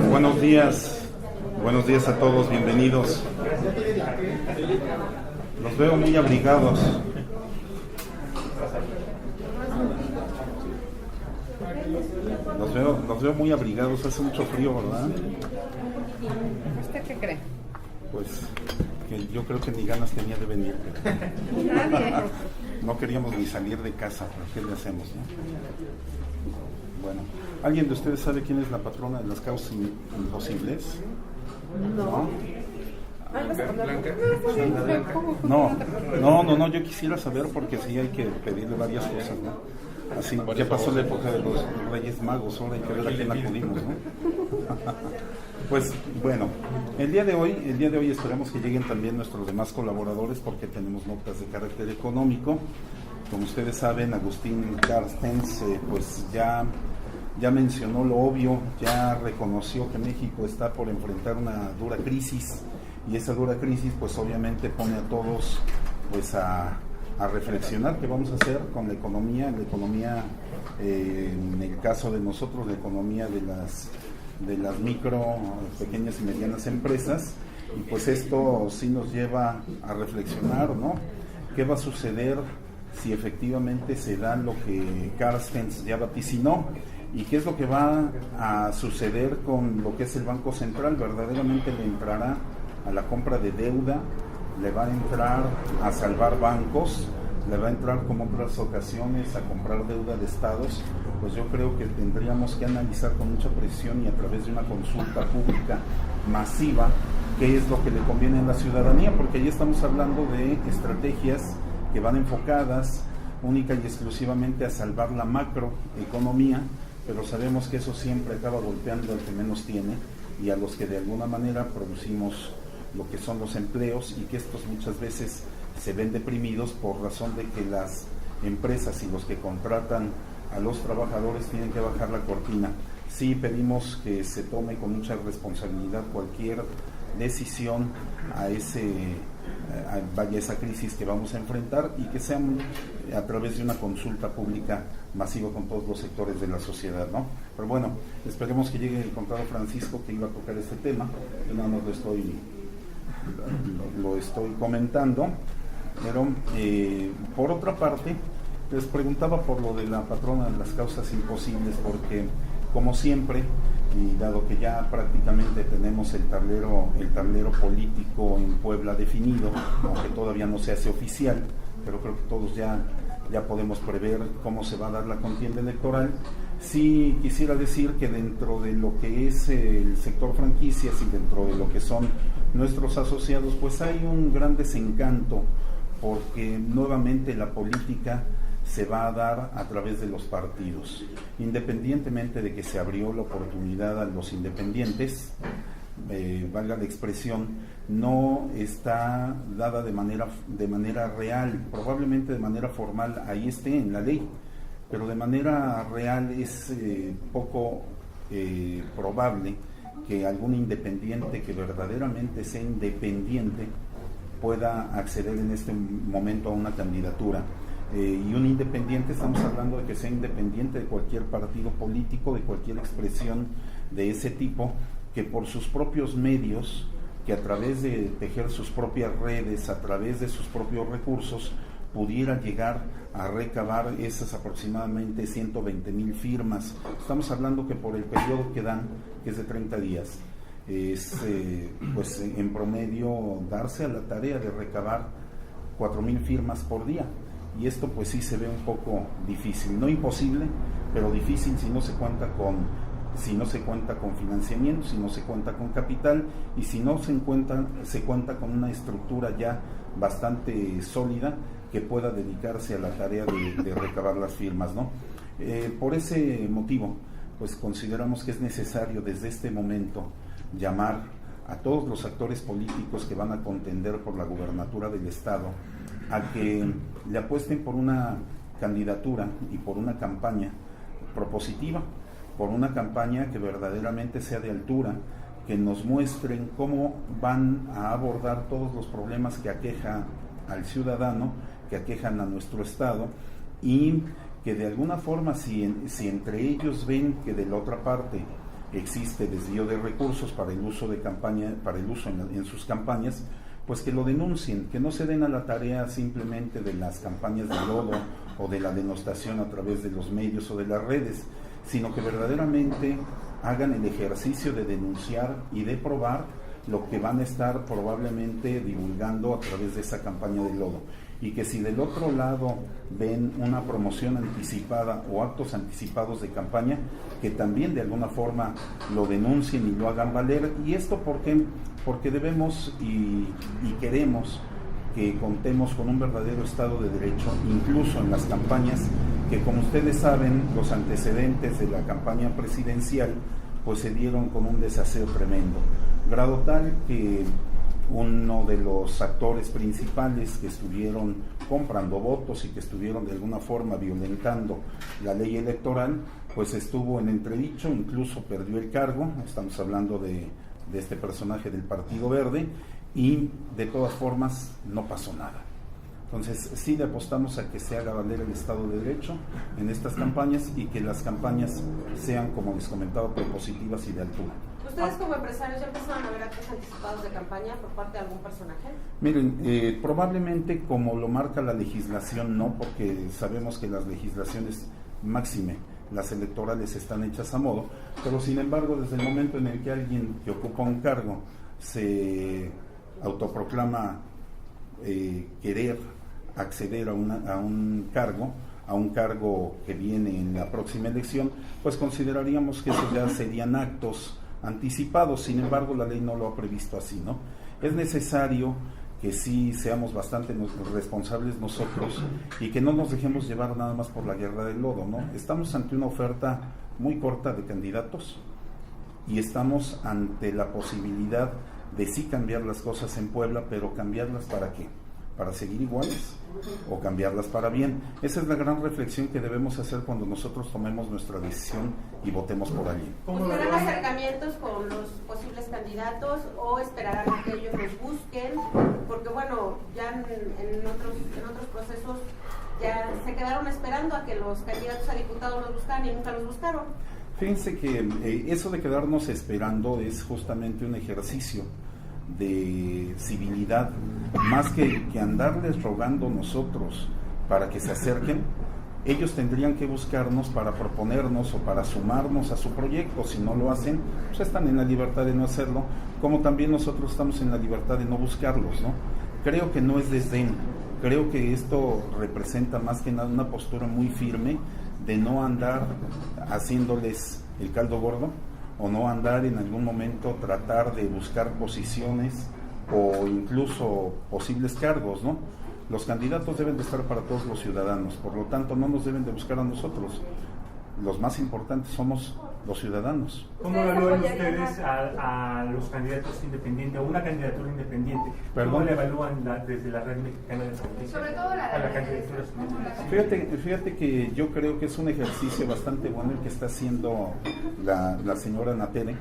Buenos días a todos, bienvenidos. Los veo muy abrigados. Los veo muy abrigados, hace mucho frío, ¿verdad? ¿Usted qué cree? Pues que yo creo que ni ganas tenía de venir. Nadie. No queríamos ni salir de casa, ¿qué le hacemos, no? Bueno, ¿alguien de ustedes sabe quién es la patrona de las causas imposibles? No. No, yo quisiera saber porque sí hay que pedirle varias cosas, ¿no? Así, ya pasó la época de los Reyes Magos, ahora hay que ver a quién acudimos, ¿no? Pues bueno, el día de hoy esperamos que lleguen también nuestros demás colaboradores porque tenemos notas de carácter económico. Como ustedes saben, Agustín Carstens pues ya mencionó lo obvio, ya reconoció que México está por enfrentar una dura crisis y esa dura crisis pues obviamente pone a todos pues a reflexionar qué vamos a hacer con la economía, en el caso de nosotros, la economía de las micro, pequeñas y medianas empresas, y pues esto sí nos lleva a reflexionar, ¿no? ¿Qué va a suceder si efectivamente se da lo que Carstens ya vaticinó? ¿Y qué es lo que va a suceder con lo que es el Banco Central? ¿Verdaderamente le entrará a la compra de deuda? ¿Le va a entrar a salvar bancos? ¿Le va a entrar, como otras ocasiones, a comprar deuda de estados? Pues yo creo que tendríamos que analizar con mucha precisión y a través de una consulta pública masiva qué es lo que le conviene a la ciudadanía, porque ahí estamos hablando de estrategias que van enfocadas única y exclusivamente a salvar la macroeconomía, pero sabemos que eso siempre acaba golpeando al que menos tiene y a los que de alguna manera producimos lo que son los empleos, y que estos muchas veces se ven deprimidos por razón de que las empresas y los que contratan a los trabajadores tienen que bajar la cortina. Sí pedimos que se tome con mucha responsabilidad cualquier decisión a esa crisis que vamos a enfrentar, y que sea a través de una consulta pública masiva con todos los sectores de la sociedad, ¿no? Pero bueno, esperemos que llegue el contador Francisco, que iba a tocar este tema. Yo nada más lo estoy comentando, pero por otra parte les preguntaba por lo de la patrona de las causas imposibles, porque como siempre, y dado que ya prácticamente tenemos el tablero político en Puebla definido, aunque todavía no se hace oficial, pero creo que todos ya podemos prever cómo se va a dar la contienda electoral. Sí quisiera decir que dentro de lo que es el sector franquicias y dentro de lo que son nuestros asociados, pues hay un gran desencanto, porque nuevamente la política se va a dar a través de los partidos, independientemente de que se abrió la oportunidad a los independientes, valga la expresión, no está dada de manera real, probablemente de manera formal ahí esté en la ley, pero de manera real es poco probable que algún independiente que verdaderamente sea independiente pueda acceder en este momento a una candidatura. Y un independiente, estamos hablando de que sea independiente de cualquier partido político, de cualquier expresión de ese tipo, que por sus propios medios, que a través de tejer sus propias redes, a través de sus propios recursos, pudiera llegar a recabar esas aproximadamente 120,000 firmas. Estamos hablando que por el periodo que dan, que es de 30 días, es pues en promedio darse a la tarea de recabar 4,000 firmas por día. Y esto pues sí se ve un poco difícil, no imposible, pero difícil si no se cuenta con financiamiento, si no se cuenta con capital, y si no se cuenta con una estructura ya bastante sólida que pueda dedicarse a la tarea de recabar las firmas, ¿no? Por ese motivo, pues consideramos que es necesario desde este momento llamar a todos los actores políticos que van a contender por la gubernatura del Estado a que le apuesten por una candidatura y por una campaña propositiva, por una campaña que verdaderamente sea de altura, que nos muestren cómo van a abordar todos los problemas que aqueja al ciudadano, que aquejan a nuestro Estado, y que de alguna forma, si entre ellos ven que de la otra parte existe desvío de recursos para el uso de campaña, para el uso en sus campañas, pues que lo denuncien, que no se den a la tarea simplemente de las campañas de lodo o de la denostación a través de los medios o de las redes, sino que verdaderamente hagan el ejercicio de denunciar y de probar lo que van a estar probablemente divulgando a través de esa campaña de lodo. Y que si del otro lado ven una promoción anticipada o actos anticipados de campaña, que también de alguna forma lo denuncien y lo hagan valer. ¿Y esto por qué? Porque debemos y queremos que contemos con un verdadero Estado de Derecho, incluso en las campañas, que como ustedes saben, los antecedentes de la campaña presidencial pues se dieron con un desaseo tremendo, grado tal que uno de los actores principales que estuvieron comprando votos y que estuvieron de alguna forma violentando la ley electoral, pues estuvo en entredicho, incluso perdió el cargo. Estamos hablando de este personaje del Partido Verde, y de todas formas no pasó nada. Entonces sí le apostamos a que se haga valer el Estado de Derecho en estas campañas y que las campañas sean, como les comentaba, propositivas y de altura. ¿Ustedes como empresarios ya empezaron a ver actos anticipados de campaña por parte de algún personaje? Miren, probablemente como lo marca la legislación no, porque sabemos que las legislaciones máxime, las electorales, están hechas a modo, pero sin embargo desde el momento en el que alguien que ocupa un cargo se autoproclama querer acceder a un cargo que viene en la próxima elección, pues consideraríamos que esos ya serían actos anticipados. Sin embargo, la ley no lo ha previsto así, ¿no? Es necesario que sí seamos bastante responsables nosotros y que no nos dejemos llevar nada más por la guerra del lodo, ¿no? Estamos ante una oferta muy corta de candidatos y estamos ante la posibilidad de sí cambiar las cosas en Puebla, pero cambiarlas ¿para qué? ¿Para seguir iguales o cambiarlas para bien? Esa es la gran reflexión que debemos hacer cuando nosotros tomemos nuestra decisión y votemos por alguien. ¿Buscarán acercamientos con los posibles candidatos o esperarán a que ellos los busquen? Porque bueno, ya en otros procesos ya se quedaron esperando a que los candidatos a diputados los buscaran y nunca los buscaron. Fíjense que eso de quedarnos esperando es justamente un ejercicio de civilidad, más que andarles rogando nosotros para que se acerquen. Ellos tendrían que buscarnos para proponernos o para sumarnos a su proyecto. Si no lo hacen, pues están en la libertad de no hacerlo, como también nosotros estamos en la libertad de no buscarlos, ¿no? Creo que no es desdén, creo que esto representa más que nada una postura muy firme de no andar haciéndoles el caldo gordo, o no andar en algún momento tratar de buscar posiciones o incluso posibles cargos, ¿no? Los candidatos deben de estar para todos los ciudadanos, por lo tanto no nos deben de buscar a nosotros. Los más importantes somos los ciudadanos. ¿Cómo evalúan ustedes a los candidatos independientes o una candidatura independiente? ¿Perdón? ¿Cómo la evalúan desde la Red Mexicana de Justicia? Sobre todo la candidatura. Fíjate que yo creo que es un ejercicio bastante bueno el que está haciendo la señora Natere.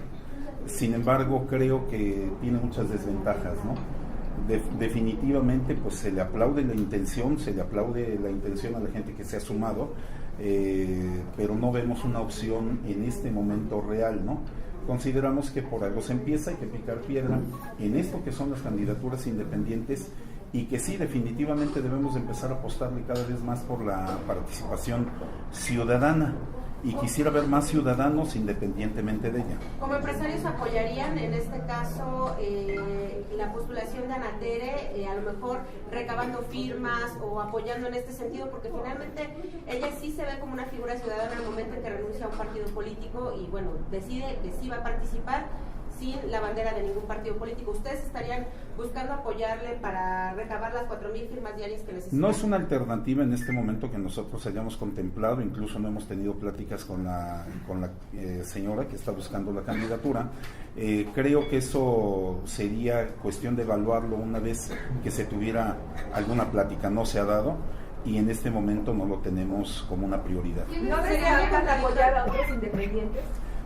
Sin embargo, creo que tiene muchas desventajas, ¿no? Definitivamente pues se le aplaude la intención a la gente que se ha sumado, pero no vemos una opción en este momento real, ¿no? Consideramos que por algo se empieza, hay que picar piedra en esto que son las candidaturas independientes, y que sí, definitivamente debemos empezar a apostarle cada vez más por la participación ciudadana, y quisiera ver más ciudadanos independientemente de ella. ¿Como empresarios apoyarían en este caso la postulación de Anatere, a lo mejor recabando firmas o apoyando en este sentido? Porque finalmente ella sí se ve como una figura ciudadana en el momento en que renuncia a un partido político y bueno, decide que sí va a participar sin la bandera de ningún partido político. ¿Ustedes estarían buscando apoyarle para recabar las 4,000 firmas diarias que necesitan? No es una alternativa en este momento que nosotros hayamos contemplado, incluso no hemos tenido pláticas con la señora que está buscando la candidatura. Creo que eso sería cuestión de evaluarlo una vez que se tuviera alguna plática. No se ha dado y en este momento no lo tenemos como una prioridad. ¿No desearían apoyar a otros independientes?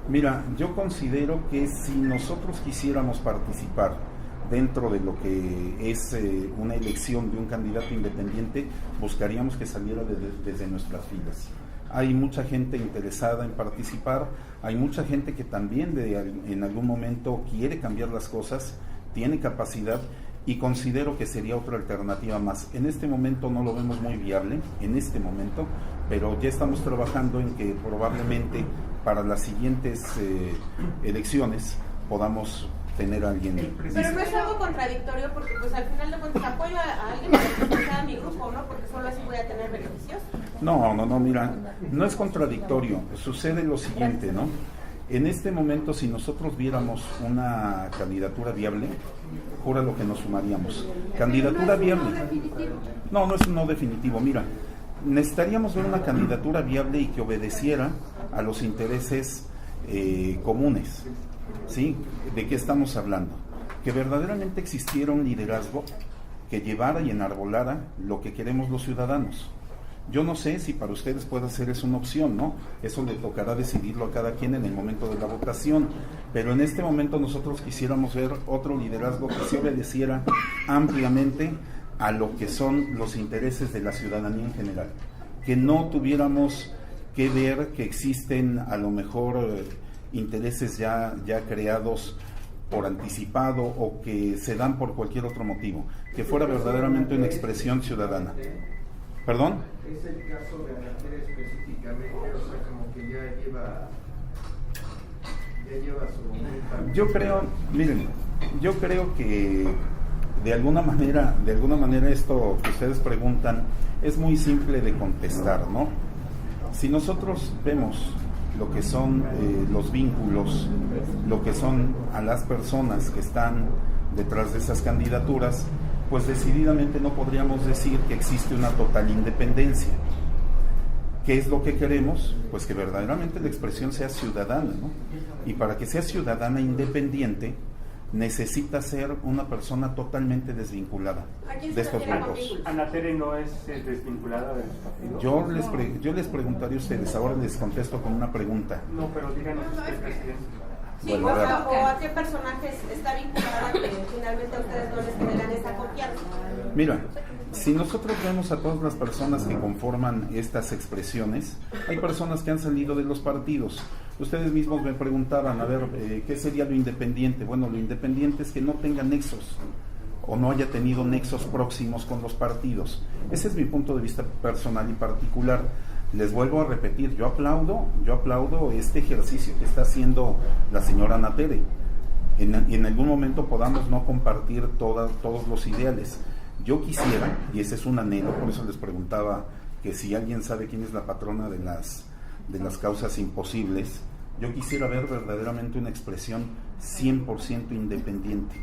Mira, yo considero que si nosotros quisiéramos participar dentro de lo que es una elección de un candidato independiente, buscaríamos que saliera desde nuestras filas. hay mucha gente interesada en participar, hay mucha gente que también en algún momento quiere cambiar las cosas, tiene capacidad, y considero que sería otra alternativa más. En este momento no lo vemos muy viable, en este momento, pero ya estamos trabajando en que probablemente para las siguientes elecciones podamos tener a alguien. Pero no es algo contradictorio, porque pues al final de cuentas apoyo a alguien para representar a mi grupo, ¿no? Porque solo así voy a tener beneficios. No, mira, no es contradictorio. Sucede lo siguiente, ¿no? En este momento, si nosotros viéramos una candidatura viable, júralo que nos sumaríamos. Candidatura viable. No es un no definitivo. Mira, necesitaríamos ver una candidatura viable y que obedeciera a los intereses comunes. ¿Sí? ¿De qué estamos hablando? Que verdaderamente existiera un liderazgo que llevara y enarbolara lo que queremos los ciudadanos. Yo no sé si para ustedes puede ser eso una opción, ¿no? Eso le tocará decidirlo a cada quien en el momento de la votación, pero en este momento nosotros quisiéramos ver otro liderazgo que se obedeciera ampliamente a lo que son los intereses de la ciudadanía en general, que no tuviéramos que ver que existen a lo mejor intereses ya creados por anticipado o que se dan por cualquier otro motivo, que fuera verdaderamente una expresión ciudadana. ¿Perdón? Es el caso de Anatere específicamente, o sea, como que ya lleva su momento. Yo creo que de alguna manera esto que ustedes preguntan es muy simple de contestar, ¿no? Si nosotros vemos lo que son los vínculos, lo que son a las personas que están detrás de esas candidaturas, pues decididamente no podríamos decir que existe una total independencia. ¿Qué es lo que queremos? Pues que verdaderamente la expresión sea ciudadana, ¿no? Y para que sea ciudadana independiente, necesita ser una persona totalmente desvinculada de estos grupos. ¿Anatere no es desvinculada de los partidos? Yo les preguntaría a ustedes, ahora les contesto con una pregunta. No, pero díganos usted, presidente. Sí, Bueno, o a qué personajes está vinculada que finalmente a ustedes no les generan esa confianza. Mira, si nosotros vemos a todas las personas que conforman estas expresiones, hay personas que han salido de los partidos. Ustedes mismos me preguntaban, a ver, ¿qué sería lo independiente? Bueno, lo independiente es que no tenga nexos o no haya tenido nexos próximos con los partidos. Ese es mi punto de vista personal y particular. Les vuelvo a repetir, yo aplaudo este ejercicio que está haciendo la señora Anatere. En algún momento podamos no compartir todos los ideales. Yo quisiera, y ese es un anhelo, por eso les preguntaba que si alguien sabe quién es la patrona de las causas imposibles, yo quisiera ver verdaderamente una expresión 100% independiente.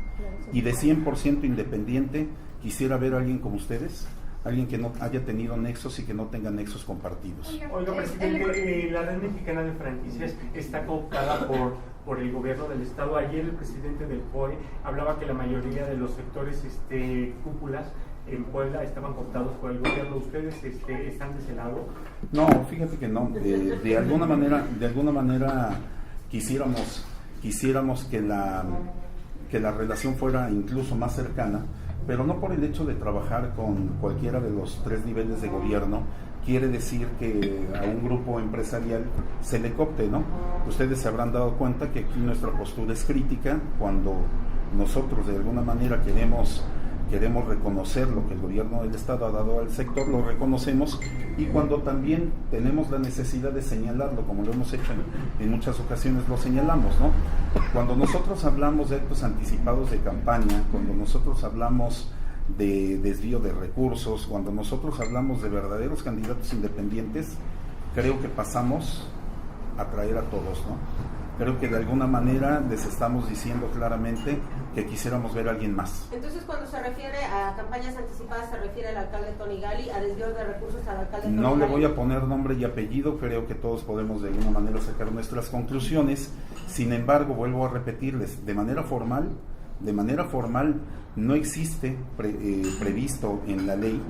Y de 100% independiente, quisiera ver a alguien como ustedes, alguien que no haya tenido nexos y que no tenga nexos compartidos. Oiga, presidente, la red mexicana de franquicias está cooptada por el gobierno del estado. Ayer el presidente del POE hablaba que la mayoría de los sectores cúpulas en Puebla estaban cooptados por el gobierno. ¿Ustedes están de ese lado? No, fíjate que no. De alguna manera quisiéramos que la relación fuera incluso más cercana, pero no por el hecho de trabajar con cualquiera de los 3 niveles de gobierno quiere decir que a un grupo empresarial se le coopte, ¿no? Ustedes se habrán dado cuenta que aquí nuestra postura es crítica cuando nosotros de alguna manera queremos reconocer lo que el gobierno del estado ha dado al sector, lo reconocemos, y cuando también tenemos la necesidad de señalarlo, como lo hemos hecho en muchas ocasiones, lo señalamos, ¿no? Cuando nosotros hablamos de actos anticipados de campaña, cuando nosotros hablamos de desvío de recursos, cuando nosotros hablamos de verdaderos candidatos independientes, creo que pasamos a traer a todos, ¿no? Creo que de alguna manera les estamos diciendo claramente que quisiéramos ver a alguien más. Entonces, cuando se refiere a campañas anticipadas, ¿se refiere al alcalde Tony Gali, a desvío de recursos al alcalde Tony Gali? No le voy a poner nombre y apellido, creo que todos podemos de alguna manera sacar nuestras conclusiones. Sin embargo, vuelvo a repetirles, de manera formal no existe previsto en la ley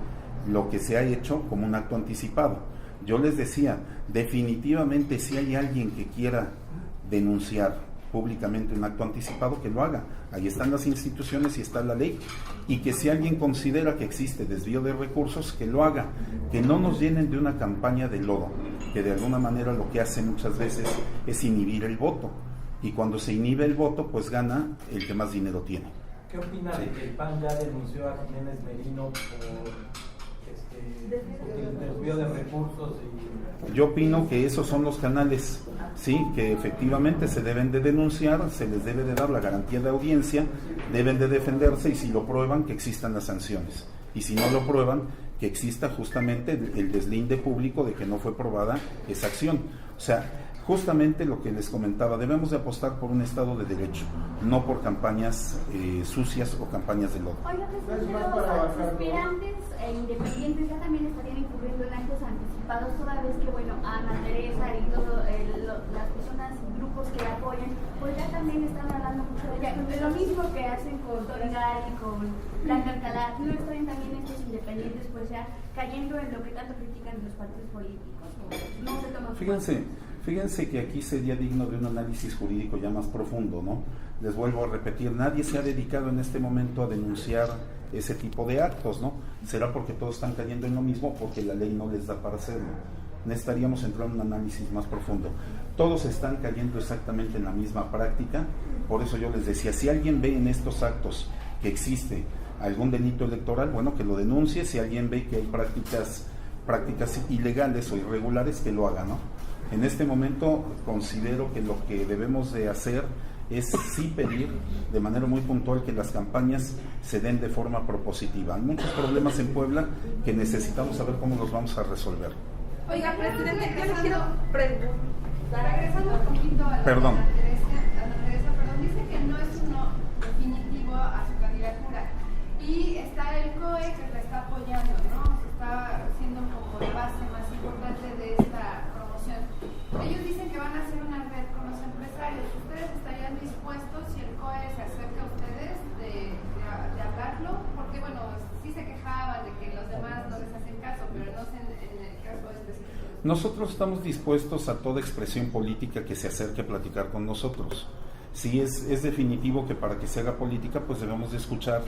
lo que se ha hecho como un acto anticipado. Yo les decía, definitivamente si hay alguien que quiera denunciar públicamente un acto anticipado, que lo haga. Ahí están las instituciones y está la ley. Y que si alguien considera que existe desvío de recursos, que lo haga. Que no nos llenen de una campaña de lodo. que de alguna manera lo que hace muchas veces es inhibir el voto. Y cuando se inhibe el voto, pues gana el que más dinero tiene. ¿Qué opina de que el PAN ya denunció a Jiménez Merino por desvío de recursos? Yo opino que esos son los canales, sí, que efectivamente se deben de denunciar, se les debe de dar la garantía de audiencia, deben de defenderse y si lo prueban, que existan las sanciones. Y si no lo prueban, que exista justamente el deslinde público de que no fue probada esa acción. O sea, justamente lo que les comentaba, debemos de apostar por un Estado de Derecho, no por campañas sucias o campañas de lodo. Oiga, los aspirantes e independientes ya también estarían incurriendo en actos anticipados, toda vez que, bueno, Ana Teresa y todas las personas y grupos que la apoyan, pues ya también están hablando mucho de lo mismo que hacen con Torigal y con Blanca Alcalá. ¿No estarían también estos independientes pues ya cayendo en lo que tanto critican los partidos políticos? ¿O no se toman? Fíjense que aquí sería digno de un análisis jurídico ya más profundo, ¿no? Les vuelvo a repetir, nadie se ha dedicado en este momento a denunciar ese tipo de actos, ¿no? Será porque todos están cayendo en lo mismo, porque la ley no les da para hacerlo. Necesitaríamos entrar en un análisis más profundo. Todos están cayendo exactamente en la misma práctica, por eso yo les decía, si alguien ve en estos actos que existe algún delito electoral, bueno, que lo denuncie. Si alguien ve que hay prácticas ilegales o irregulares, que lo haga, ¿no? En este momento considero que lo que debemos de hacer es sí pedir de manera muy puntual que las campañas se den de forma propositiva. Hay muchos problemas en Puebla que necesitamos saber cómo los vamos a resolver. Oiga, presidente, yo le quiero preguntar. Regresando un poquito a la Perdón. Ana Teresa, dice que no es uno definitivo a su candidatura. Y está el COE que la está apoyando, ¿no? Está siendo un poco de base más importante de esta promoción. Ellos dicen que van a hacer una red con los empresarios. ¿Ustedes estarían dispuestos, si el COE se acerca a ustedes, de hablarlo? Porque, bueno, sí se quejaban de que los demás no les hacen caso, pero no sé en el caso específico. Nosotros estamos dispuestos a toda expresión política que se acerque a platicar con nosotros. Sí, es definitivo que para que se haga política, pues debemos de escuchar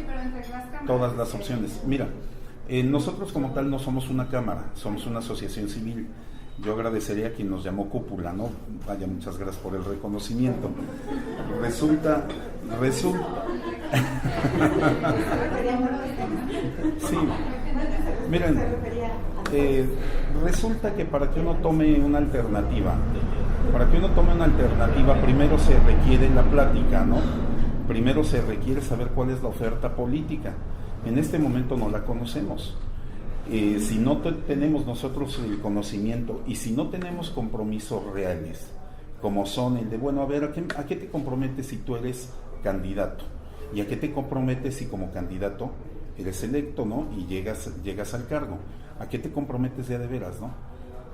todas las opciones. Mira, nosotros como tal no somos una cámara, somos una asociación civil. Yo agradecería a quien nos llamó cúpula, ¿no? Vaya, muchas gracias por el reconocimiento. Resulta... Sí, miren, resulta que para que uno tome una alternativa, primero se requiere la plática, ¿no? Primero se requiere saber cuál es la oferta política. En este momento no la conocemos. Si no tenemos nosotros el conocimiento y si no tenemos compromisos reales, como son el de, bueno, a ver, ¿a qué te comprometes si tú eres candidato? ¿Y a qué te comprometes si como candidato eres electo, ¿no? Y llegas al cargo. ¿A qué te comprometes ya de veras, no?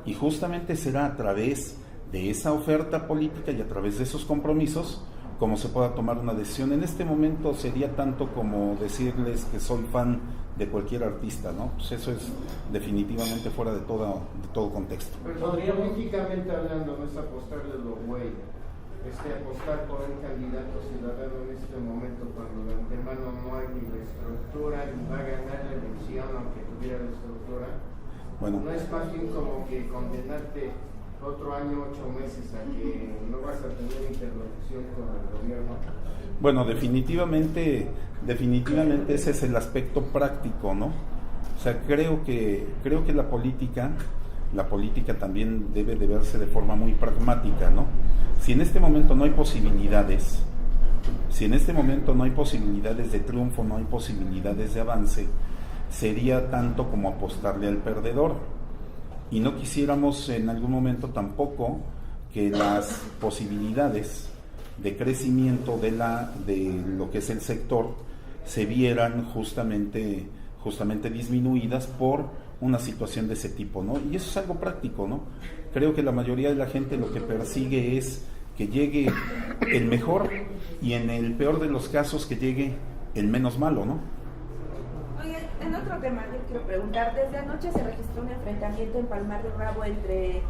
Y justamente será a través de esa oferta política y a través de esos compromisos como se pueda tomar una decisión. En este momento sería tanto como decirles que soy fan de cualquier artista, ¿no? Pues eso es definitivamente fuera de todo contexto. Pero políticamente hablando, no es apostarle lo güey, apostar por un candidato ciudadano en este momento cuando de antemano no hay ni la estructura ni va a ganar la elección aunque tuviera la estructura. Bueno, no es más bien como que condenarte otro año, 8 meses a que no vas a tener interlocución con el gobierno. Bueno, definitivamente ese es el aspecto práctico, ¿no? O sea, creo que la política también debe de verse de forma muy pragmática, ¿no? Si en este momento no hay posibilidades de triunfo, no hay posibilidades de avance, sería tanto como apostarle al perdedor. Y no quisiéramos en algún momento tampoco que las posibilidades de crecimiento de lo que es el sector se vieran justamente disminuidas por una situación de ese tipo, ¿no? Y eso es algo práctico, ¿no? Creo que la mayoría de la gente lo que persigue es que llegue el mejor y en el peor de los casos que llegue el menos malo, ¿no? Oye, en otro tema yo quiero preguntar, desde anoche se registró un enfrentamiento en Palmar de Bravo entre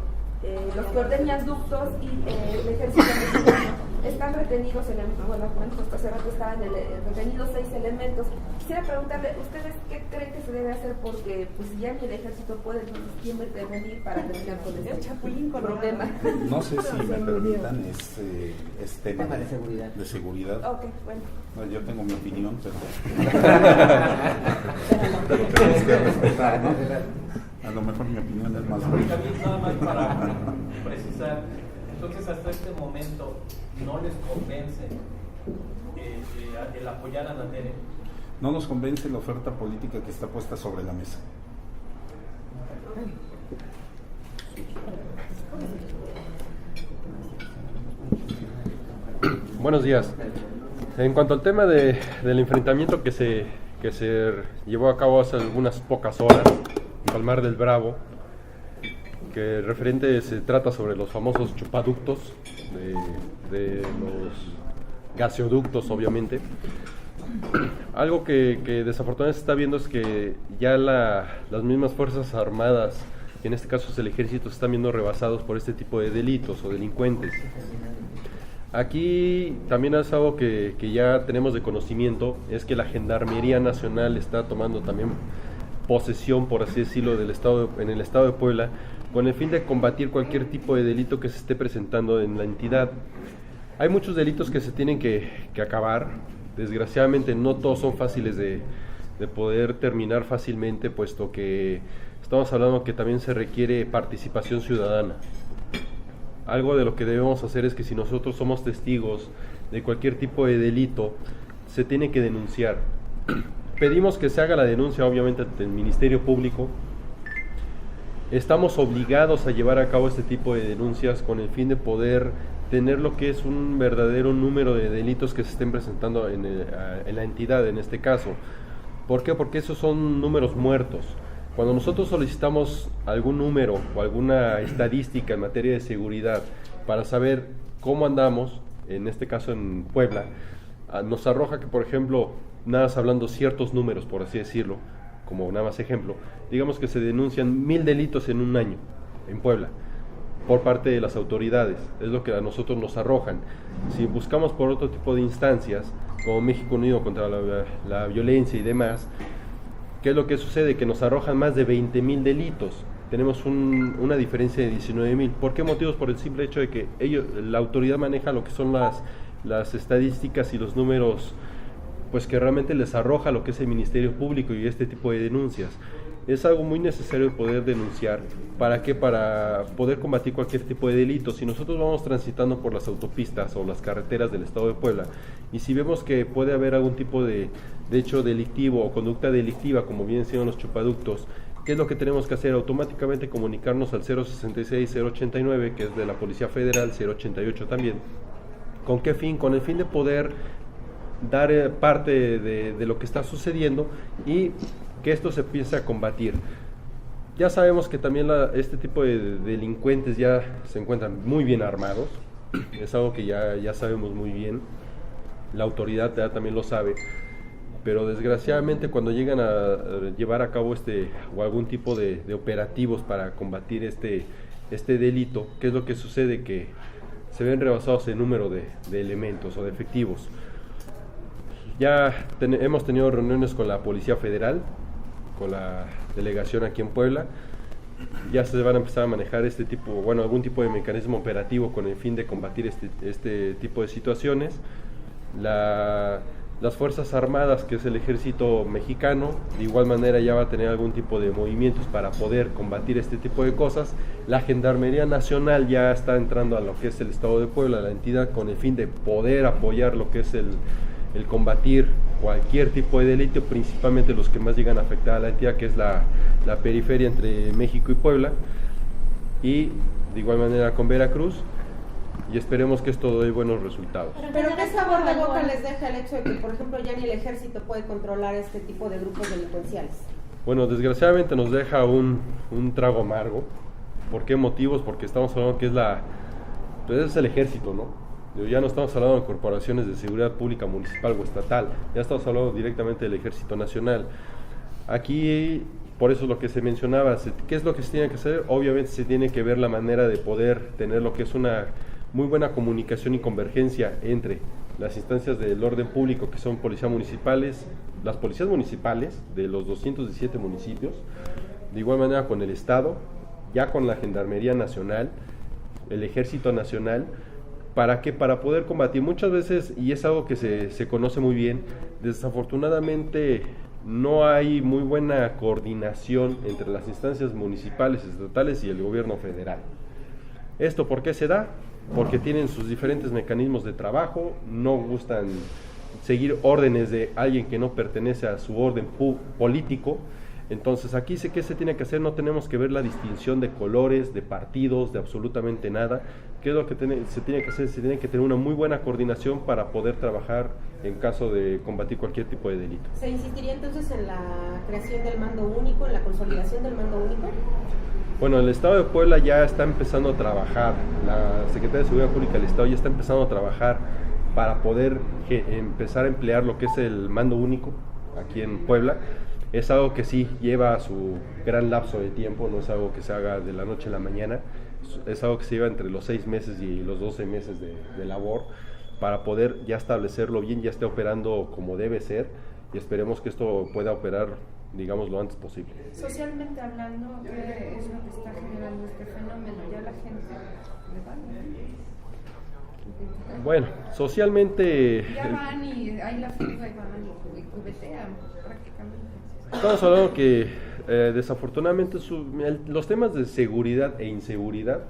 los que ordeñan ductos y el ejército mexicano. están retenidos hace rato estaban retenidos 6 elementos. Quisiera preguntarle, ¿ustedes qué creen que se debe hacer? Porque pues si ya ni el ejército puede, entonces ¿quién va a intervenir para terminar con este chapulín problema? No sé si me permitan, es tema de seguridad. Ok, bueno. No, yo tengo mi opinión, pero tenemos que respetar, ¿no? A lo mejor mi opinión es más buena. Nada más para precisar, entonces hasta este momento no les convence el apoyar a Anatere. No nos convence la oferta política que está puesta sobre la mesa. Buenos días. En cuanto al tema del enfrentamiento que se llevó a cabo hace algunas pocas horas en Palmar del Bravo, que referente se trata sobre los famosos chupaductos, de los gaseoductos, obviamente. Algo que desafortunadamente se está viendo es que ya las mismas Fuerzas Armadas, que en este caso es el Ejército, se están viendo rebasados por este tipo de delitos o delincuentes. Aquí también es algo que ya tenemos de conocimiento, es que la Gendarmería Nacional está tomando también posesión, por así decirlo, en el estado de Puebla, con el fin de combatir cualquier tipo de delito que se esté presentando en la entidad. Hay muchos delitos que se tienen que acabar. Desgraciadamente no todos son fáciles de poder terminar fácilmente, puesto que estamos hablando que también se requiere participación ciudadana. Algo de lo que debemos hacer es que si nosotros somos testigos de cualquier tipo de delito, se tiene que denunciar. Pedimos que se haga la denuncia, obviamente, ante el Ministerio Público. Estamos obligados a llevar a cabo este tipo de denuncias con el fin de poder tener lo que es un verdadero número de delitos que se estén presentando en la entidad, en este caso. ¿Por qué? Porque esos son números muertos. Cuando nosotros solicitamos algún número o alguna estadística en materia de seguridad para saber cómo andamos, en este caso en Puebla, nos arroja que, por ejemplo, nada más hablando ciertos números, por así decirlo, como nada más ejemplo, digamos que se denuncian 1000 delitos en un año en Puebla por parte de las autoridades, es lo que a nosotros nos arrojan. Si buscamos por otro tipo de instancias, como México Unido contra la violencia y demás, ¿qué es lo que sucede? Que nos arrojan más de 20,000 delitos. Tenemos una diferencia de 19,000. ¿Por qué motivos? Por el simple hecho de que la autoridad maneja lo que son las estadísticas y los números, pues que realmente les arroja lo que es el Ministerio Público y este tipo de denuncias. Es algo muy necesario poder denunciar. ¿Para qué? Para poder combatir cualquier tipo de delito. Si nosotros vamos transitando por las autopistas o las carreteras del estado de Puebla y si vemos que puede haber algún tipo de hecho delictivo o conducta delictiva, como bien siendo los chupaductos, ¿qué es lo que tenemos que hacer? Automáticamente comunicarnos al 066-089, que es de la Policía Federal, 088 también. ¿Con qué fin? Con el fin de poder dar parte de lo que está sucediendo y que esto se empiece a combatir. Ya sabemos que también este tipo de delincuentes ya se encuentran muy bien armados, es algo que ya sabemos muy bien, la autoridad ya también lo sabe, pero desgraciadamente cuando llegan a llevar a cabo o algún tipo de operativos para combatir este delito, ¿qué es lo que sucede? Que se ven rebasados el número de elementos o de efectivos. Ya hemos tenido reuniones con la Policía Federal, con la delegación aquí en Puebla. Ya se van a empezar a manejar algún tipo de mecanismo operativo con el fin de combatir este tipo de situaciones. Las Fuerzas Armadas, que es el Ejército Mexicano, de igual manera ya va a tener algún tipo de movimientos para poder combatir este tipo de cosas. La Gendarmería Nacional ya está entrando a lo que es el estado de Puebla, la entidad, con el fin de poder apoyar lo que es el combatir cualquier tipo de delito, principalmente los que más llegan a afectar a la entidad, que es la periferia entre México y Puebla, y de igual manera con Veracruz, y esperemos que esto dé buenos resultados. Pero ¿qué sabor de boca les deja el hecho de que, por ejemplo, ya ni el ejército puede controlar este tipo de grupos delincuenciales? Bueno, desgraciadamente nos deja un trago amargo. ¿Por qué motivos? Porque estamos hablando que es el ejército, ¿no? Ya no estamos hablando de corporaciones de seguridad pública municipal o estatal, ya estamos hablando directamente del Ejército Nacional. Aquí, por eso es lo que se mencionaba, ¿qué es lo que se tiene que hacer? Obviamente se tiene que ver la manera de poder tener lo que es una muy buena comunicación y convergencia entre las instancias del orden público, que son policías municipales, las policías municipales de los 217 municipios, de igual manera con el Estado, ya con la Gendarmería Nacional, el Ejército Nacional. ¿Para qué? Para poder combatir. Muchas veces, y es algo que se conoce muy bien, desafortunadamente no hay muy buena coordinación entre las instancias municipales, estatales y el gobierno federal. ¿Esto por qué se da? Porque tienen sus diferentes mecanismos de trabajo, no gustan seguir órdenes de alguien que no pertenece a su orden político. Entonces aquí ¿qué se tiene que hacer? No tenemos que ver la distinción de colores, de partidos, de absolutamente nada. ¿Qué es lo que se tiene que hacer? Se tiene que tener una muy buena coordinación para poder trabajar en caso de combatir cualquier tipo de delito. ¿Se insistiría entonces en la creación del mando único, en la consolidación del mando único? Bueno, el Estado de Puebla ya está empezando a trabajar, la Secretaría de Seguridad Pública del Estado ya está empezando a trabajar para poder empezar a emplear lo que es el mando único aquí en Puebla. Es algo que sí lleva su gran lapso de tiempo, no es algo que se haga de la noche a la mañana, es algo que se lleva entre los 6 meses y los 12 meses de labor para poder ya establecerlo bien, ya esté operando como debe ser, y esperemos que esto pueda operar, digamos, lo antes posible. Socialmente hablando, ¿qué es lo que está generando este fenómeno? Ya la gente le vale. Bueno, socialmente... Ya van y hay la firma y van y cubetean prácticamente. Estamos hablando que desafortunadamente los temas de seguridad e inseguridad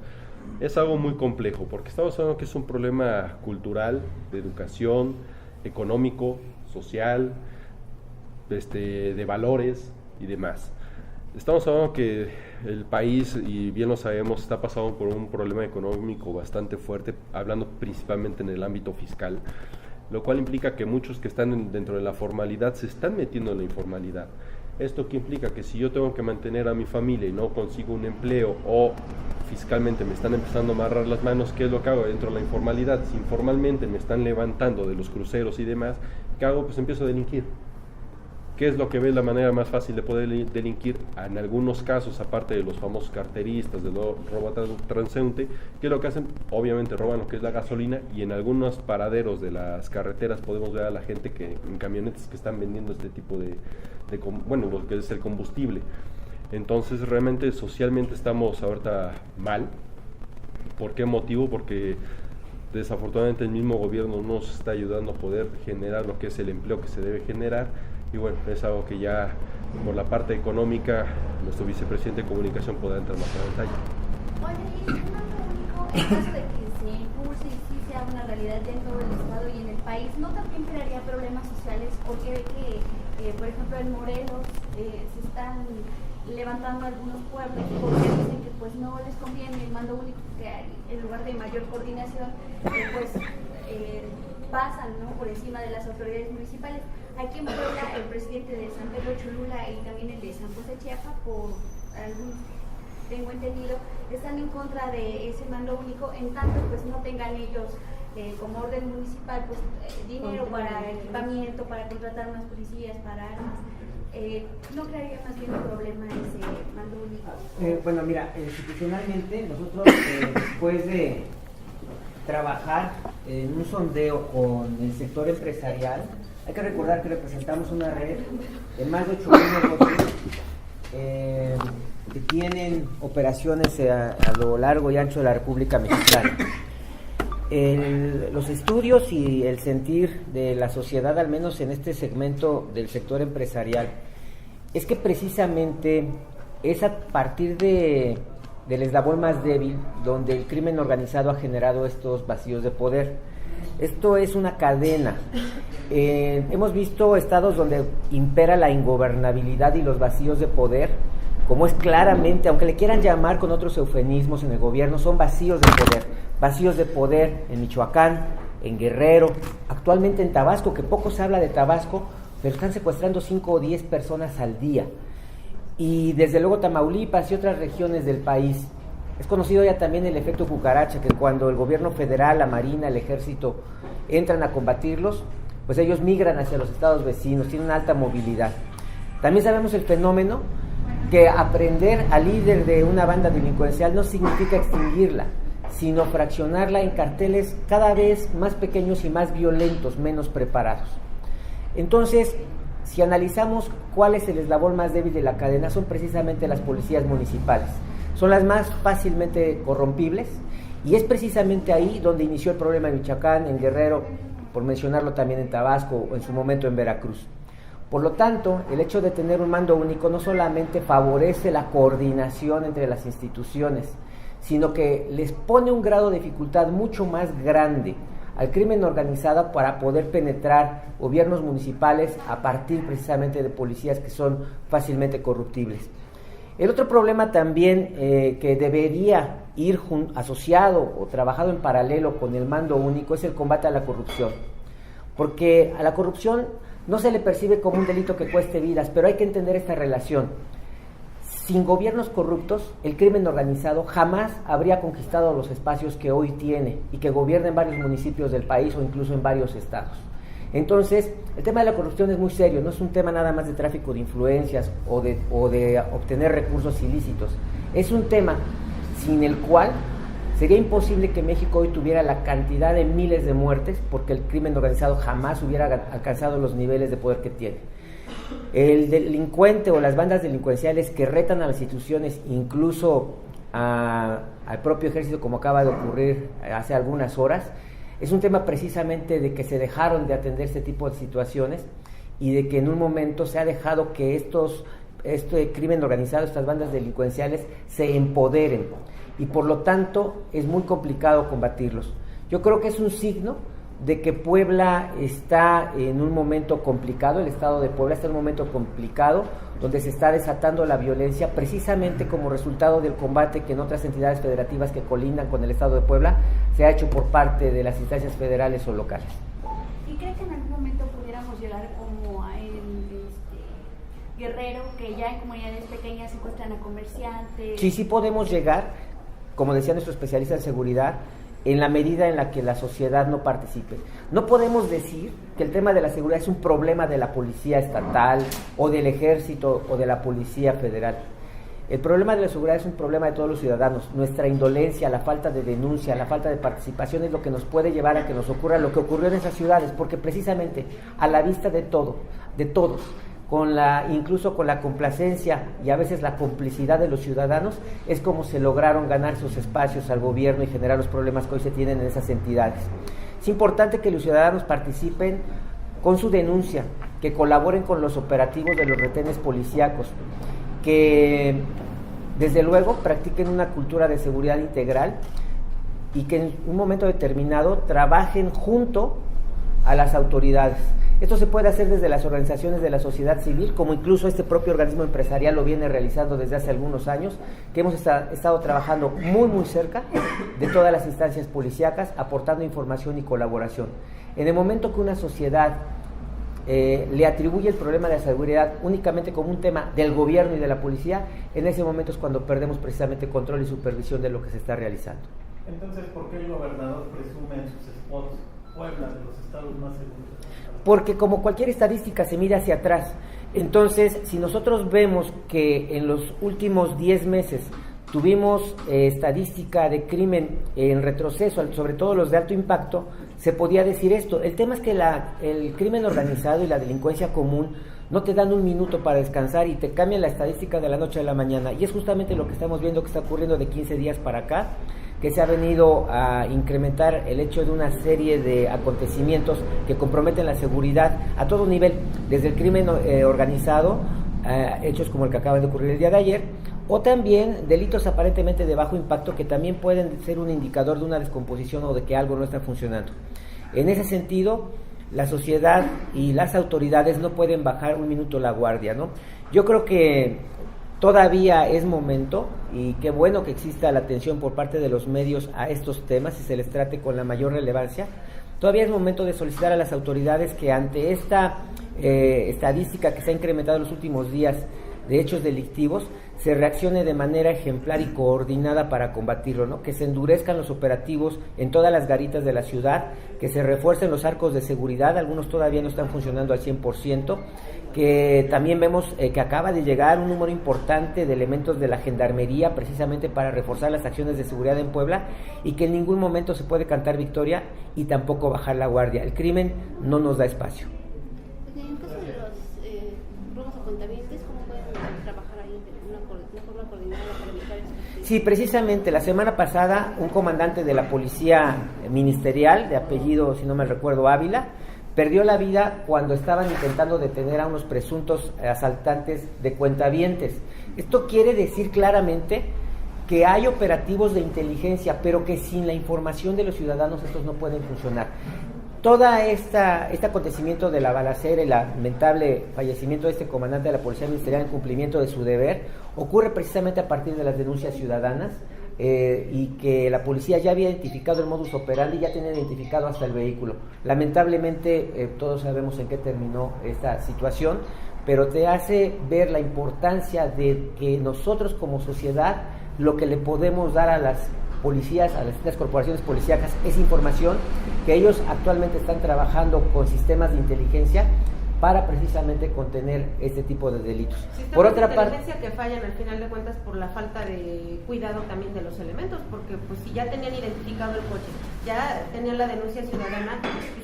es algo muy complejo, porque estamos hablando que es un problema cultural, de educación, económico, social, de valores y demás. Estamos hablando que el país, y bien lo sabemos, está pasando por un problema económico bastante fuerte, hablando principalmente en el ámbito fiscal, lo cual implica que muchos que están dentro de la formalidad se están metiendo en la informalidad. ¿Esto qué implica? Que si yo tengo que mantener a mi familia y no consigo un empleo, o fiscalmente me están empezando a amarrar las manos, ¿qué es lo que hago dentro de la informalidad? Si informalmente me están levantando de los cruceros y demás, ¿qué hago? Pues empiezo a delinquir. ¿Qué es lo que ve la manera más fácil de poder delinquir? En algunos casos, aparte de los famosos carteristas, de robo transeúnte, ¿qué es lo que hacen? Obviamente roban lo que es la gasolina, y en algunos paraderos de las carreteras podemos ver a la gente en camionetas que están vendiendo este tipo lo que es el combustible. Entonces realmente socialmente estamos ahorita mal. ¿Por qué motivo? Porque desafortunadamente el mismo gobierno no nos está ayudando a poder generar lo que es el empleo que se debe generar. Y bueno, es algo que ya por la parte económica nuestro vicepresidente de comunicación podrá entrar más en detalle. Oye, ¿y es un único en caso de que se impulse y sí sea una realidad dentro del Estado y en el país, no también crearía problemas sociales? Porque ve que, por ejemplo, en Morelos se están levantando algunos pueblos porque dicen que pues no les conviene el mando único, que hay, en lugar de mayor coordinación, pasan, ¿no?, por encima de las autoridades municipales. Aquí en Puebla, el presidente de San Pedro Cholula y también el de San José Chiapa, por algún, tengo entendido, están en contra de ese mando único, en tanto pues no tengan ellos como orden municipal pues dinero para equipamiento, para contratar más policías, para armas. ¿No crearía más bien un problema ese mando único? Bueno, mira, institucionalmente nosotros después de trabajar en un sondeo con el sector empresarial, hay que recordar que representamos una red de más de 8.000 negocios que tienen operaciones a lo largo y ancho de la República Mexicana. Los estudios y el sentir de la sociedad, al menos en este segmento del sector empresarial, es que precisamente es a partir del eslabón más débil donde el crimen organizado ha generado estos vacíos de poder. Esto es una cadena. Hemos visto estados donde impera la ingobernabilidad y los vacíos de poder, como es claramente, aunque le quieran llamar con otros eufemismos en el gobierno, son vacíos de poder en Michoacán, en Guerrero, actualmente en Tabasco, que poco se habla de Tabasco, pero están secuestrando 5 o 10 personas al día. Y desde luego Tamaulipas y otras regiones del país. Es conocido ya también el efecto cucaracha, que cuando el gobierno federal, la Marina, el Ejército entran a combatirlos, pues ellos migran hacia los estados vecinos, tienen una alta movilidad. También sabemos el fenómeno que aprender al líder de una banda delincuencial no significa extinguirla, sino fraccionarla en carteles cada vez más pequeños y más violentos, menos preparados. Entonces, si analizamos cuál es el eslabón más débil de la cadena, son precisamente las policías municipales. Son las más fácilmente corrompibles y es precisamente ahí donde inició el problema en Michoacán, en Guerrero, por mencionarlo también en Tabasco o en su momento en Veracruz. Por lo tanto, el hecho de tener un mando único no solamente favorece la coordinación entre las instituciones, sino que les pone un grado de dificultad mucho más grande al crimen organizado para poder penetrar gobiernos municipales a partir precisamente de policías que son fácilmente corruptibles. El otro problema también que debería ir asociado o trabajado en paralelo con el mando único es el combate a la corrupción, porque a la corrupción no se le percibe como un delito que cueste vidas, pero hay que entender esta relación. Sin gobiernos corruptos, el crimen organizado jamás habría conquistado los espacios que hoy tiene y que gobierna en varios municipios del país o incluso en varios estados. Entonces, el tema de la corrupción es muy serio, no es un tema nada más de tráfico de influencias o de obtener recursos ilícitos. Es un tema sin el cual sería imposible que México hoy tuviera la cantidad de miles de muertes, porque el crimen organizado jamás hubiera alcanzado los niveles de poder que tiene. El delincuente o las bandas delincuenciales que retan a las instituciones, incluso al propio ejército, como acaba de ocurrir hace algunas horas, es un tema precisamente de que se dejaron de atender este tipo de situaciones y de que en un momento se ha dejado que este crimen organizado, estas bandas delincuenciales, se empoderen y por lo tanto es muy complicado combatirlos. Yo creo que es un signo de que Puebla está en un momento complicado, el estado de Puebla está en un momento complicado, donde se está desatando la violencia precisamente como resultado del combate que en otras entidades federativas que colindan con el estado de Puebla se ha hecho por parte de las instancias federales o locales. ¿Y cree que en algún momento pudiéramos llegar como a Guerrero, que ya en comunidades pequeñas secuestran a comerciantes? Sí podemos llegar, como decía nuestro especialista en seguridad, en la medida en la que la sociedad no participe. No podemos decir que el tema de la seguridad es un problema de la policía estatal o del ejército o de la policía federal. El problema de la seguridad es un problema de todos los ciudadanos. Nuestra indolencia, la falta de denuncia, la falta de participación es lo que nos puede llevar a que nos ocurra lo que ocurrió en esas ciudades, porque precisamente a la vista de todos, incluso con la complacencia y a veces la complicidad de los ciudadanos, es como se lograron ganar sus espacios al gobierno y generar los problemas que hoy se tienen en esas entidades. Es importante que los ciudadanos participen con su denuncia, que colaboren con los operativos de los retenes policíacos, que desde luego practiquen una cultura de seguridad integral y que en un momento determinado trabajen junto a las autoridades. Esto se puede hacer desde las organizaciones de la sociedad civil, como incluso este propio organismo empresarial lo viene realizando desde hace algunos años, que hemos estado trabajando muy cerca de todas las instancias policíacas, aportando información y colaboración. En el momento que una sociedad le atribuye el problema de la seguridad únicamente como un tema del gobierno y de la policía, en ese momento es cuando perdemos precisamente control y supervisión de lo que se está realizando. Entonces, ¿por qué el gobernador presume en sus spots Puebla de los estados más seguros? Porque como cualquier estadística se mira hacia atrás. Entonces, si nosotros vemos que en los últimos 10 meses tuvimos estadística de crimen en retroceso, sobre todo los de alto impacto, se podía decir esto. El tema es que el crimen organizado y la delincuencia común no te dan un minuto para descansar y te cambian la estadística de la noche a la mañana. Y es justamente lo que estamos viendo que está ocurriendo de 15 días para acá, que se ha venido a incrementar el hecho de una serie de acontecimientos que comprometen la seguridad a todo nivel, desde el crimen organizado, hechos como el que acaba de ocurrir el día de ayer, o también delitos aparentemente de bajo impacto que también pueden ser un indicador de una descomposición o de que algo no está funcionando. En ese sentido, la sociedad y las autoridades no pueden bajar un minuto la guardia, ¿no? Yo creo que todavía es momento, y qué bueno que exista la atención por parte de los medios a estos temas y se les trate con la mayor relevancia. Todavía es momento de solicitar a las autoridades que ante esta estadística que se ha incrementado en los últimos días de hechos delictivos, se reaccione de manera ejemplar y coordinada para combatirlo, ¿no? Que se endurezcan los operativos en todas las garitas de la ciudad, que se refuercen los arcos de seguridad, algunos todavía no están funcionando al 100%, que también vemos que acaba de llegar un número importante de elementos de la Gendarmería precisamente para reforzar las acciones de seguridad en Puebla, y que en ningún momento se puede cantar victoria y tampoco bajar la guardia. El crimen no nos da espacio. En caso de los robos a cuentavientes, ¿cómo pueden trabajar ahí de una forma coordinada para evitar esto? Sí, precisamente la semana pasada un comandante de la policía ministerial, de apellido, si no me recuerdo, Ávila, perdió la vida cuando estaban intentando detener a unos presuntos asaltantes de cuentavientes. Esto quiere decir claramente que hay operativos de inteligencia, pero que sin la información de los ciudadanos estos no pueden funcionar. Este acontecimiento de la balacera y el lamentable fallecimiento de este comandante de la Policía Ministerial en cumplimiento de su deber ocurre precisamente a partir de las denuncias ciudadanas, y que la policía ya había identificado el modus operandi, ya tenía identificado hasta el vehículo. Lamentablemente todos sabemos en qué terminó esta situación, pero te hace ver la importancia de que nosotros como sociedad lo que le podemos dar a las policías, a las corporaciones policíacas, es información, que ellos actualmente están trabajando con sistemas de inteligencia para precisamente contener este tipo de delitos. Sistemas Por otra de parte, inteligencia que fallan al final de cuentas por la falta de cuidado también de los elementos, porque pues si ya tenían identificado el coche, ya tenían la denuncia ciudadana,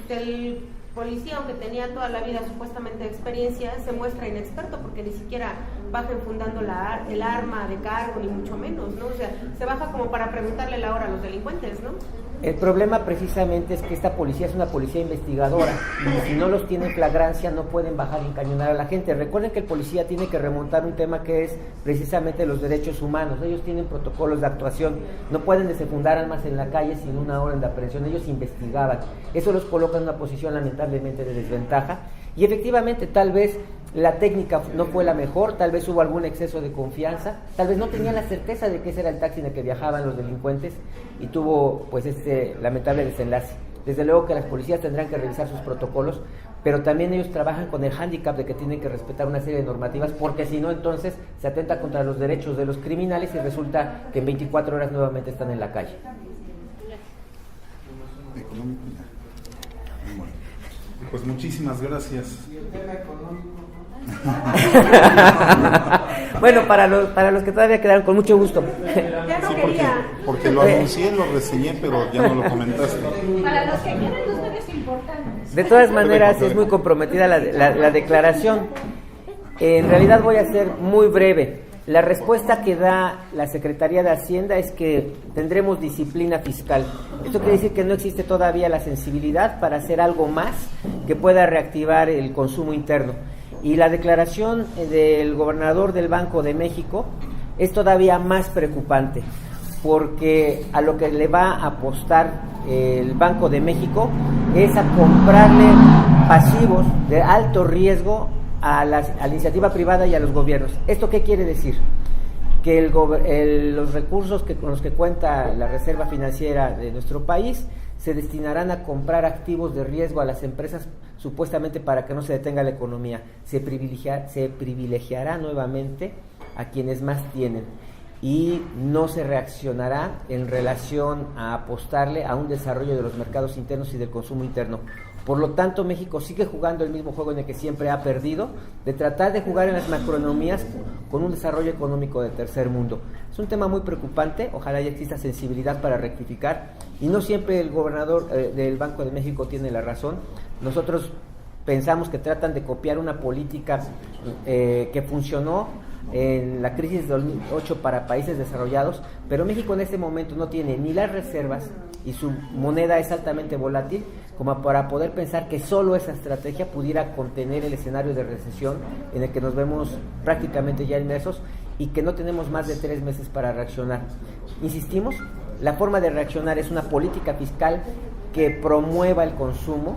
el policía, aunque tenía toda la vida supuestamente experiencia, se muestra inexperto porque ni siquiera baja enfundando el arma de cargo, ni mucho menos, ¿no? O sea, se baja como para preguntarle la hora a los delincuentes, ¿no? El problema precisamente es que esta policía es una policía investigadora, y si no los tiene en flagrancia no pueden bajar y encañonar a la gente. Recuerden que el policía tiene que remontar un tema que es precisamente los derechos humanos. Ellos tienen protocolos de actuación, no pueden desenfundar armas en la calle sin una orden de aprehensión. Ellos investigaban, eso los coloca en una posición lamentablemente de desventaja, y efectivamente tal vez la técnica no fue la mejor, tal vez hubo algún exceso de confianza, tal vez no tenían la certeza de que ese era el taxi en el que viajaban los delincuentes, y tuvo pues este lamentable desenlace. Desde luego que las policías tendrán que revisar sus protocolos, pero también ellos trabajan con el hándicap de que tienen que respetar una serie de normativas, porque si no entonces se atenta contra los derechos de los criminales y resulta que en 24 horas nuevamente están en la calle. Bueno, pues muchísimas gracias. Bueno, para los que todavía quedaron, con mucho gusto. Ya no Sí, quería. porque lo anuncié, lo reseñé, pero ya no lo comentaste. Para los que quieren los medios importantes. De todas maneras, es muy comprometida la declaración. En realidad voy a ser muy breve. La respuesta que da la Secretaría de Hacienda es que tendremos disciplina fiscal. Esto quiere decir que no existe todavía la sensibilidad para hacer algo más que pueda reactivar el consumo interno. Y la declaración del gobernador del Banco de México es todavía más preocupante, porque a lo que le va a apostar el Banco de México es a comprarle pasivos de alto riesgo a la iniciativa privada y a los gobiernos. ¿Esto qué quiere decir? Que los recursos con los que cuenta la Reserva Financiera de nuestro país se destinarán a comprar activos de riesgo a las empresas, supuestamente para que no se detenga la economía. Se privilegiará nuevamente a quienes más tienen, y no se reaccionará en relación a apostarle a un desarrollo de los mercados internos y del consumo interno. Por lo tanto, México sigue jugando el mismo juego en el que siempre ha perdido, de tratar de jugar en las macroeconomías con un desarrollo económico de tercer mundo. Es un tema muy preocupante, ojalá ya exista sensibilidad para rectificar, y no siempre el gobernador del Banco de México tiene la razón. Nosotros pensamos que tratan de copiar una política que funcionó en la crisis de 2008 para países desarrollados, pero México en este momento no tiene ni las reservas y su moneda es altamente volátil como para poder pensar que solo esa estrategia pudiera contener el escenario de recesión en el que nos vemos prácticamente ya inmersos y que no tenemos más de 3 meses para reaccionar. Insistimos, la forma de reaccionar es una política fiscal que promueva el consumo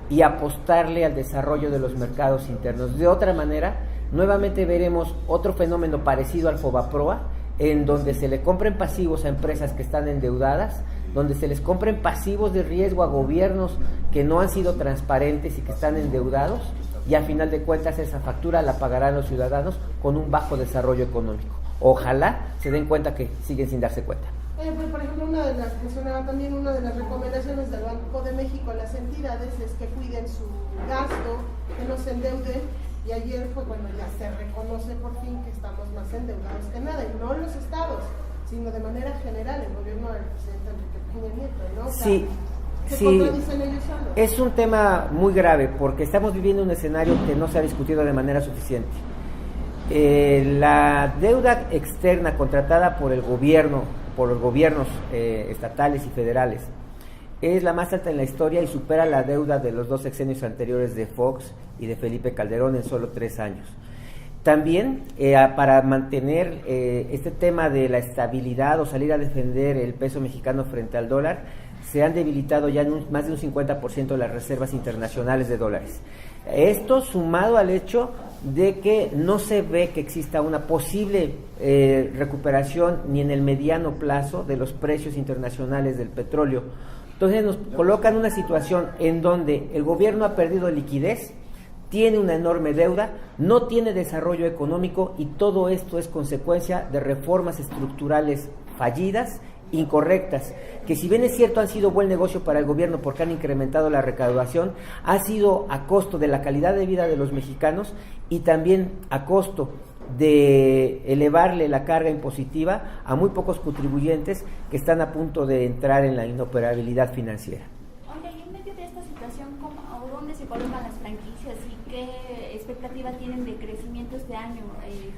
y apostarle al desarrollo de los mercados internos. De otra manera, nuevamente veremos otro fenómeno parecido al Fobaproa, en donde se le compren pasivos a empresas que están endeudadas, donde se les compren pasivos de riesgo a gobiernos que no han sido transparentes y que están endeudados, y a final de cuentas esa factura la pagarán los ciudadanos con un bajo desarrollo económico. Ojalá se den cuenta que siguen sin darse cuenta. Pues, por ejemplo, una de las recomendaciones del Banco de México a las entidades es que cuiden su gasto, que no se endeuden, y ayer pues bueno, ya se reconoce por fin que estamos más endeudados que nada, y no los estados, sino de manera general el gobierno del presidente Enrique Peña Nieto, ¿no? O sea, Sí. ¿se contradicen ellos solos? Es un tema muy grave porque estamos viviendo un escenario que no se ha discutido de manera suficiente. La deuda externa contratada por el gobierno, por los gobiernos estatales y federales, es la más alta en la historia y supera la deuda de los 2 sexenios anteriores de Fox y de Felipe Calderón en solo 3 años. También para mantener este tema de la estabilidad o salir a defender el peso mexicano frente al dólar, se han debilitado ya en más de un 50% las reservas internacionales de dólares. Esto sumado al hecho de que no se ve que exista una posible recuperación ni en el mediano plazo de los precios internacionales del petróleo. Entonces nos coloca en una situación en donde el gobierno ha perdido liquidez, tiene una enorme deuda, no tiene desarrollo económico, y todo esto es consecuencia de reformas estructurales fallidas, incorrectas, que si bien es cierto han sido buen negocio para el gobierno porque han incrementado la recaudación, ha sido a costo de la calidad de vida de los mexicanos y también a costo de elevarle la carga impositiva a muy pocos contribuyentes que están a punto de entrar en la inoperabilidad financiera. Oye, y en medio de esta situación, ¿dónde se colocan las franquicias y qué expectativa tienen de crecimiento este año?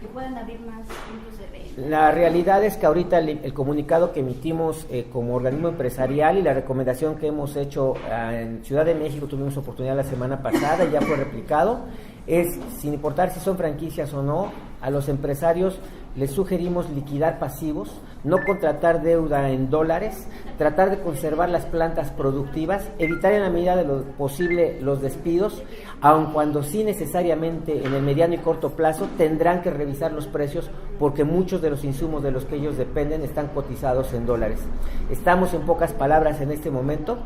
Que puedan abrir más puntos de venta. La realidad es que ahorita el comunicado que emitimos como organismo empresarial y la recomendación que hemos hecho en Ciudad de México, tuvimos oportunidad la semana pasada y ya fue replicado, es, sin importar si son franquicias o no, a los empresarios les sugerimos liquidar pasivos, no contratar deuda en dólares, tratar de conservar las plantas productivas, evitar en la medida de lo posible los despidos, aun cuando sí necesariamente en el mediano y corto plazo tendrán que revisar los precios porque muchos de los insumos de los que ellos dependen están cotizados en dólares. Estamos en pocas palabras en este momento,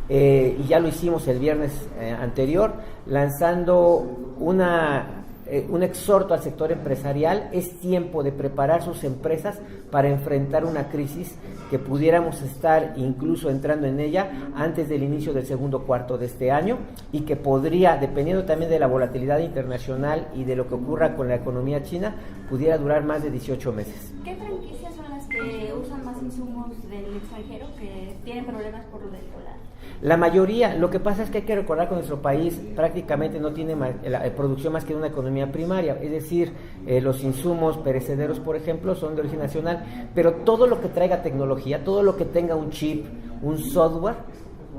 y ya lo hicimos el viernes anterior, lanzando un exhorto al sector empresarial. Es tiempo de preparar sus empresas para enfrentar una crisis que pudiéramos estar incluso entrando en ella antes del inicio del segundo cuarto de este año, y que podría, dependiendo también de la volatilidad internacional y de lo que ocurra con la economía china, pudiera durar más de 18 meses. ¿Qué franquicias son las que usan más insumos del extranjero, que tienen problemas por lo del dólar? La mayoría. Lo que pasa es que hay que recordar que nuestro país prácticamente no tiene producción más que una economía primaria, es decir, los insumos perecederos, por ejemplo, son de origen nacional, pero todo lo que traiga tecnología, todo lo que tenga un chip, un software,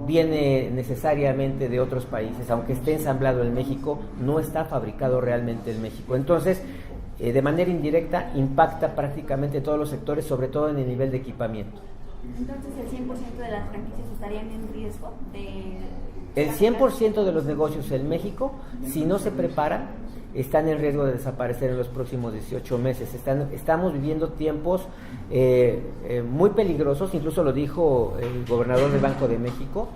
viene necesariamente de otros países. Aunque esté ensamblado en México, no está fabricado realmente en México. Entonces, de manera indirecta, impacta prácticamente todos los sectores, sobre todo en el nivel de equipamiento. Entonces, ¿el 100% de las franquicias estarían en riesgo de...? El 100% de los negocios en México, si no se preparan, están en riesgo de desaparecer en los próximos 18 meses. Estamos viviendo tiempos muy peligrosos, incluso lo dijo el gobernador del Banco de México,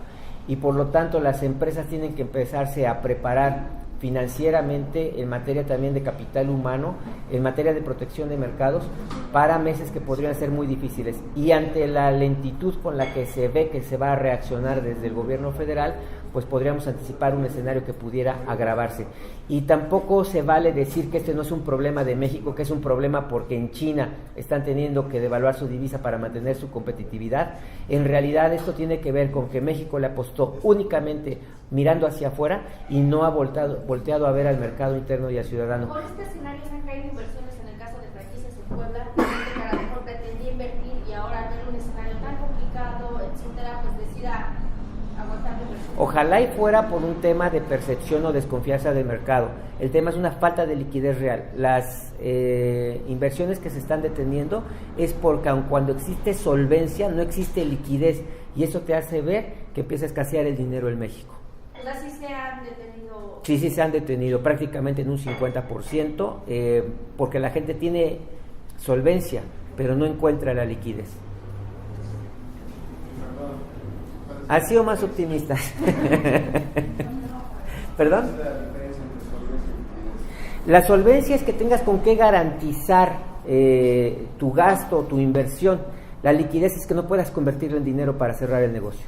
y por lo tanto las empresas tienen que empezarse a preparar financieramente, en materia también de capital humano, en materia de protección de mercados, para meses que podrían ser muy difíciles. Y ante la lentitud con la que se ve que se va a reaccionar desde el gobierno federal, pues podríamos anticipar un escenario que pudiera agravarse. Y tampoco se vale decir que este no es un problema de México, que es un problema porque en China están teniendo que devaluar su divisa para mantener su competitividad. En realidad esto tiene que ver con que México le apostó únicamente mirando hacia afuera y no ha volteado a ver al mercado interno y al ciudadano. Por este escenario se han caído inversiones en el caso de franquicias en Puebla, que a lo mejor pretendía invertir y ahora ver un escenario tan complicado, etcétera, pues decida aguantar la inversión. Ojalá y fuera por un tema de percepción o desconfianza del mercado. El tema es una falta de liquidez real. Las inversiones que se están deteniendo es porque aun cuando existe solvencia, no existe liquidez, y eso te hace ver que empieza a escasear el dinero en México. O sea, sí se han detenido. Sí, se han detenido prácticamente en un 50%, porque la gente tiene solvencia, pero no encuentra la liquidez. Han sido más optimistas. ¿Perdón? ¿La diferencia entre La solvencia es que tengas con qué garantizar tu gasto, tu inversión. La liquidez es que no puedas convertirlo en dinero para cerrar el negocio.